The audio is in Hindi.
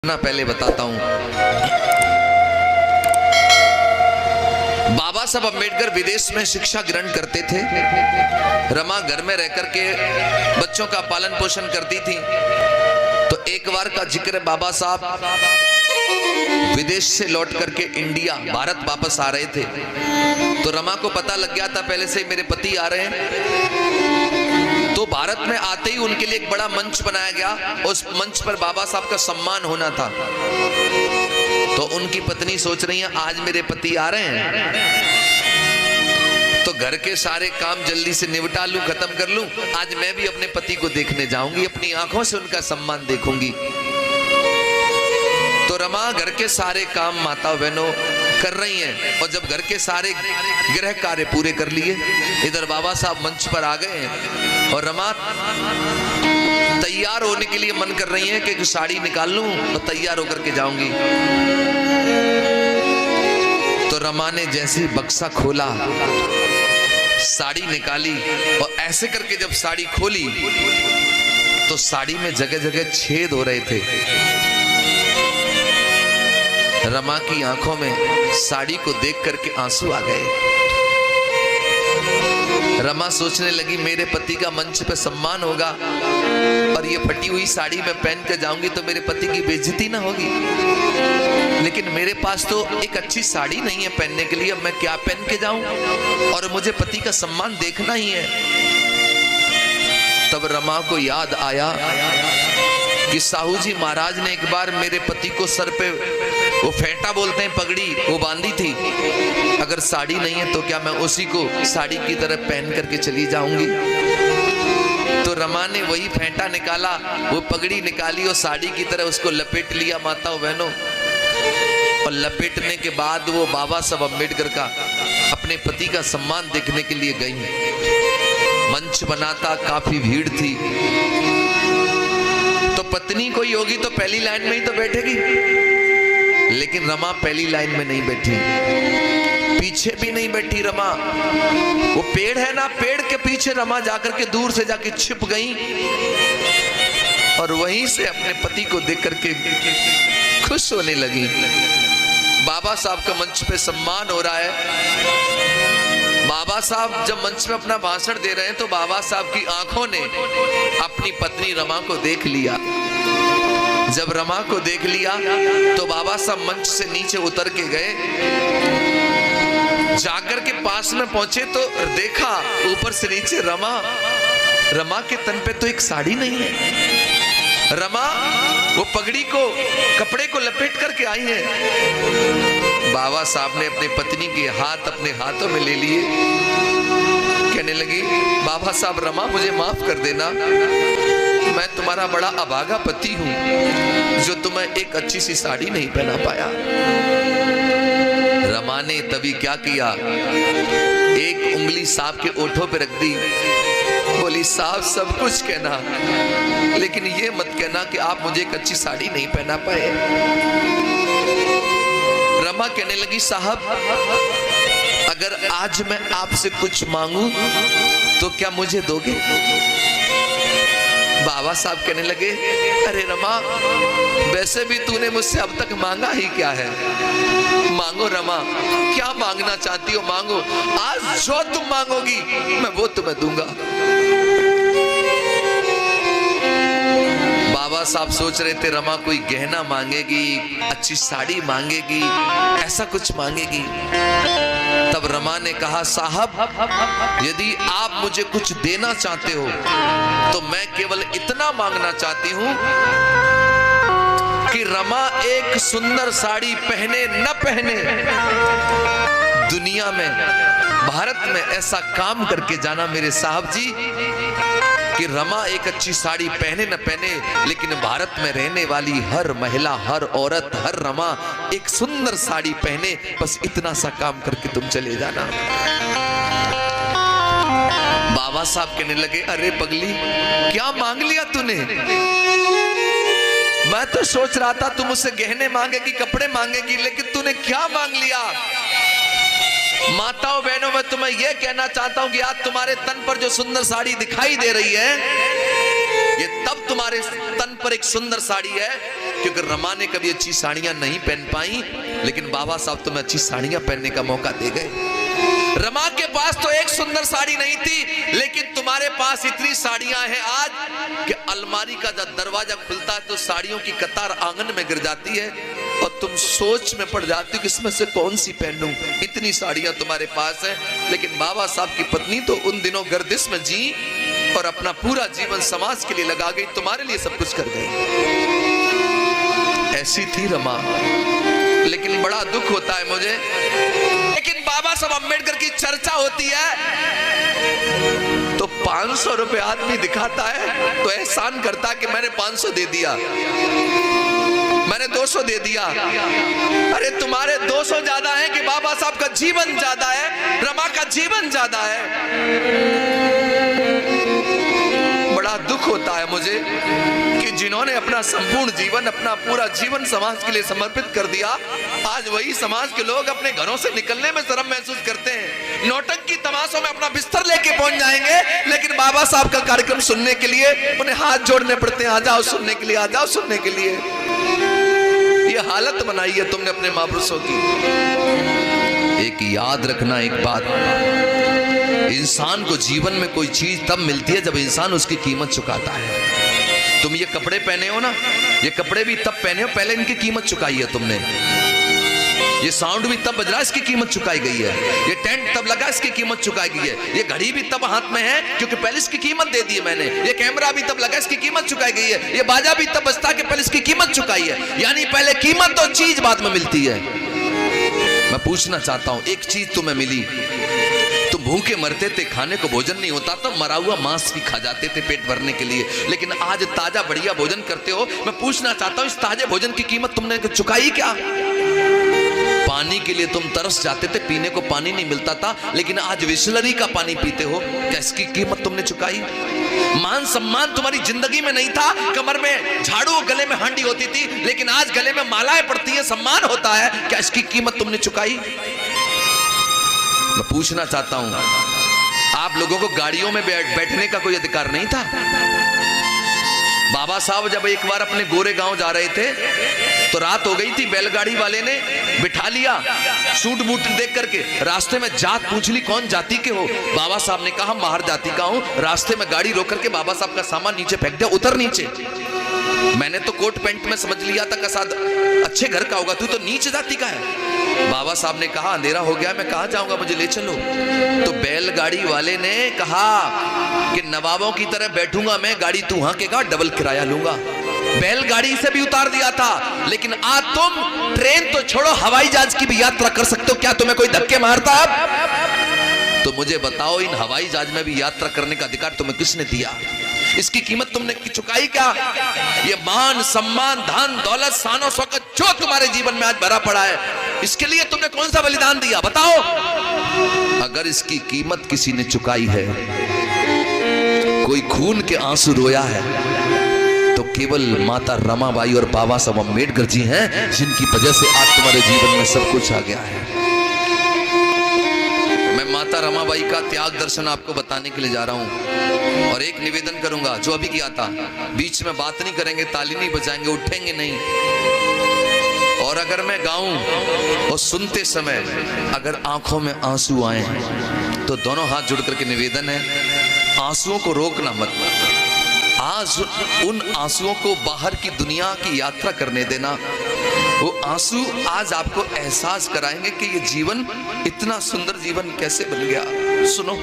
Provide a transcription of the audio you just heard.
ना पहले बताता हूं। बाबा साहब अम्बेडकर विदेश में शिक्षा ग्रहण करते थे। रमा घर में रहकर के बच्चों का पालन पोषण करती थी। तो एक बार का जिक्र है, बाबा साहब विदेश से लौट करके इंडिया भारत वापस आ रहे थे। तो रमा को पता लग गया था पहले से मेरे पति आ रहे हैं। तो भारत में आते ही उनके लिए एक बड़ा मंच बनाया गया। उस मंच पर बाबा साहब का सम्मान होना था। तो उनकी पत्नी सोच रही है आज मेरे पति आ रहे हैं तो घर के सारे काम जल्दी से निपटा लूं, खत्म कर लूं। आज मैं भी अपने पति को देखने जाऊंगी, अपनी आंखों से उनका सम्मान देखूंगी। तो रमा घर के सारे काम माता बहनों कर रही हैं। और जब घर के सारे गृह कार्य पूरे कर लिए, इधर बाबा साहब मंच पर आ गए हैं और रमा तैयार होने के लिए मन कर रही है कि साड़ी निकाल लूं और तैयार होकर के जाऊंगी। तो रमा ने जैसे बक्सा खोला, साड़ी निकाली और ऐसे करके जब साड़ी खोली तो साड़ी में जगह जगह छेद हो रहे थे। रमा की आंखों में साड़ी को देख करके आंसू आ गए। रमा सोचने लगी मेरे पति का मंच पे सम्मान होगा और ये फटी हुई साड़ी में पहन के जाऊंगी तो मेरे पति की बेइज्जती ना होगी। लेकिन मेरे पास तो एक अच्छी साड़ी नहीं है पहनने के लिए, अब मैं क्या पहन के जाऊं? और मुझे पति का सम्मान देखना ही है। तब रमा को याद आया कि साहू जी महाराज ने एक बार मेरे पति को सर पे वो फेंटा बोलते हैं पगड़ी, वो बांधी थी। अगर साड़ी नहीं है तो क्या मैं उसी को साड़ी की तरह पहन करके चली जाऊंगी? तो रमा ने वही फेंटा निकाला, वो पगड़ी निकाली और साड़ी की तरह उसको लपेट लिया माताओं बहनों। और लपेटने के बाद वो बाबा साहब अम्बेडकर का अपने पति का सम्मान देखने के लिए गई। मंच बना था, काफी भीड़ थी। तो पत्नी कोई होगी तो पहली लाइन में ही तो बैठेगी, लेकिन रमा पहली लाइन में नहीं बैठी, पीछे भी नहीं बैठी रमा। वो पेड़ है ना, पेड़ के पीछे रमा जाकर के दूर से जाके छिप गई और वहीं से अपने पति को देख करके खुश होने लगी। बाबा साहब का मंच पे सम्मान हो रहा है। बाबा साहब जब मंच में अपना भाषण दे रहे हैं तो बाबा साहब की आंखों ने अपनी पत्नी रमा को देख लिया। जब रमा को देख लिया तो बाबा साहब मंच से नीचे उतर के गए, जाकर के पास में पहुंचे तो देखा ऊपर से नीचे रमा के तन पे तो एक साड़ी नहीं है। रमा वो पगड़ी को, कपड़े को लपेट करके आई है। बाबा साहब ने अपनी पत्नी के हाथ अपने हाथों में ले लिए, कहने लगी बाबा साहब रमा मुझे माफ कर देना, मैं तुम्हारा बड़ा अभागा पति हूं जो तुम्हें एक अच्छी सी साड़ी नहीं पहना पाया। रमा ने तभी क्या किया, एक उंगली साहब के ओठों पे रख दी, बोली साहब सब कुछ कहना लेकिन ये मत कहना कि आप मुझे एक अच्छी साड़ी नहीं पहना पाए। रमा कहने लगी साहब अगर आज मैं आपसे कुछ मांगू तो क्या मुझे दोगे? बाबा साहब कहने लगे अरे रमा वैसे भी तूने मुझसे अब तक मांगा ही क्या है, मांगो रमा, क्या मांगना चाहती हो मांगो, आज जो तुम मांगोगी मैं वो तुम्हें दूंगा। बाबा साहब सोच रहे थे रमा कोई गहना मांगेगी, अच्छी साड़ी मांगेगी, ऐसा कुछ मांगेगी। तब रमा ने कहा साहब यदि आप मुझे कुछ देना चाहते हो तो मैं केवल इतना मांगना चाहती हूं कि रमा एक सुंदर साड़ी पहने न पहने, दुनिया में भारत में ऐसा काम करके जाना मेरे साहब जी कि रमा एक अच्छी साड़ी पहने न पहने, लेकिन भारत में रहने वाली हर महिला, हर औरत, हर रमा एक सुंदर साड़ी पहने, बस इतना सा काम करके तुम चले जाना। बाबा साहब कहने लगे अरे पगली क्या मांग लिया तूने? मैं तो सोच रहा था तुम मुझसे गहने मांगेगी, कपड़े मांगेगी, लेकिन तूने क्या मांग लिया? माताओं बहनों मैं तुम्हें यह कहना चाहता हूं कि आज तुम्हारे तन पर जो सुंदर साड़ी दिखाई दे रही है ये तब तुम्हारे तन पर एक सुंदर साड़ी है क्योंकि रमा ने कभी अच्छी साड़ियां नहीं पहन पाई, लेकिन बाबा साहब तुम्हें अच्छी साड़ियां पहनने का मौका दे गए। रमा के पास तो एक सुंदर साड़ी नहीं थी, लेकिन तुम्हारे पास इतनी साड़ियां हैं आज कि अलमारी का जब दरवाजा खुलता है तो साड़ियों की कतार आंगन में गिर जाती है और तुम सोच में पड़ जाती हो कि इसमें से कौन सी पहनूं। इतनी साड़ियां तुम्हारे पास हैं। लेकिन बाबा साहब की पत्नी तो उन दिनों गर्दिश में जी और अपना पूरा जीवन समाज के लिए लगा गई, तुम्हारे लिए सब कुछ कर गई। ऐसी थी रमा। लेकिन बड़ा दुख होता है मुझे, लेकिन बाबा साहब अम्बेडकर की चर्चा होती है तो 500 रुपए आदमी दिखाता है तो एहसान करता है कि मैंने 500 दे दिया, मैंने 200 दे दिया। अरे तुम्हारे 200 ज्यादा है कि बाबा साहब का जीवन ज्यादा है, रमा का जीवन ज्यादा है। बड़ा दुख होता है मुझे कि जिन्होंने अपना संपूर्ण जीवन, अपना पूरा जीवन समाज के लिए समर्पित कर दिया, आज वही समाज के लोग अपने घरों से निकलने में शर्म महसूस करते हैं। नौटंकी तमाशों में अपना बिस्तर लेके पहुंच जाएंगे, लेकिन बाबा साहब का कार्यक्रम सुनने के लिए उन्हें हाथ जोड़ने पड़ते हैं, आ जाओ सुनने के लिए, आ जाओ सुनने के लिए। ये हालत बनाई है तुमने अपने महापुरुषों की। एक याद रखना एक बात, इंसान को जीवन में कोई चीज तब मिलती है जब इंसान उसकी कीमत चुकाता है। तुम ये कपड़े पहने हो ना, ये कपड़े भी तब पहने हो पहले इनकी कीमत चुकाई है तुमने। ये साउंड भी तब बज रहा है, इसकी कीमत चुकाई गई है। ये टेंट तब लगा, इसकी कीमत चुकाई गई है। ये घड़ी भी तब हाथ में है क्योंकि पहले इसकी कीमत दे दी है मैंने। ये कैमरा भी तब लगा, इसकी कीमत चुकाई गई है। ये बाजा भी तब बजता कि पहले इसकी कीमत चुकाई है। यानी पहले कीमत और चीज बाद में मिलती है। मैं पूछना चाहता हूं, एक चीज तुम्हें मिली, तुम भूखे मरते थे, खाने को भोजन नहीं होता तो मरा हुआ मांस भी खा जाते थे पेट भरने के लिए, लेकिन आज ताजा बढ़िया भोजन करते हो। मैं पूछना चाहता हूं, इस ताजे भोजन की कीमत तुमने चुकाई क्या? पानी के लिए तुम तरस जाते थे, पीने को पानी नहीं मिलता था, लेकिन आज बिसलरी का पानी पीते हो, क्या इसकी कीमत तुमने चुकाई? मान सम्मान तुम्हारी जिंदगी में नहीं था, कमर में झाड़ू, गले में हांडी होती थी, लेकिन आज गले में मालाएं पड़ती है, सम्मान होता है, क्या इसकी कीमत तुमने चुकाई? मैं पूछना चाहता हूं, आप लोगों को गाड़ियों में बैठने का कोई अधिकार नहीं था? बाबा साहब जब एक बार अपने गोरे गांव जा रहे थे तो रात हो गई थी, बैलगाड़ी वाले ने बिठा लिया सूट बूट देख करके, रास्ते में जात पूछ ली कौन जाति के हो? बाबा साहब ने कहा माहर जाति का हूं। रास्ते में गाड़ी रोक करके बाबा साहब का सामान नीचे फेंक दिया, उतर नीचे। मैंने तो कोट पैंट में समझ लिया था कसाद अच्छे घर का होगा, तू तो नीच जाति का है। बाबा साहब ने कहा अंधेरा हो गया, मैं कहां जाऊंगा, मुझे ले चलो। तो बैलगाड़ी वाले ने कहा कि नवाबों की तरह बैठूंगा मैं, गाड़ी तू हांकेगा, डबल किराया लूंगा। बैलगाड़ी से भी उतार दिया था, लेकिन आज तुम ट्रेन तो छोड़ो, हवाई जहाज की भी यात्रा कर सकते हो। क्या तुम्हें कोई धक्के मारता है? तो मुझे बताओ, इन हवाई जहाज में भी यात्रा करने का अधिकार तुम्हें किसने दिया? इसकी कीमत तुमने चुकाई क्या? ये मान सम्मान धन दौलत शानो शौकत जो तुम्हारे जीवन में आज भरा पड़ा है, इसके लिए तुमने कौन सा बलिदान दिया बताओ? अगर इसकी कीमत किसी ने चुकाई है, कोई खून के आंसू रोया है, तो केवल माता रमाबाई और बाबा साहब अम्बेडकर जी हैं, जिनकी वजह से आज तुम्हारे जीवन में सब कुछ आ गया है। मैं माता रमाबाई का त्याग दर्शन आपको बताने के लिए जा रहा हूं और एक निवेदन करूंगा जो अभी किया था, बीच में बात नहीं करेंगे, ताली नहीं बजाएंगे, उठेंगे नहीं। और अगर मैं गाऊं और सुनते समय अगर आंखों में आंसू आए तो दोनों हाथ जुड़ करके निवेदन है, आंसुओं को रोकना मत। आज उन आंसुओं को बाहर की दुनिया की यात्रा करने देना। वो आंसू आज आपको एहसास कराएंगे कि ये जीवन इतना सुंदर जीवन कैसे बन गया। सुनो।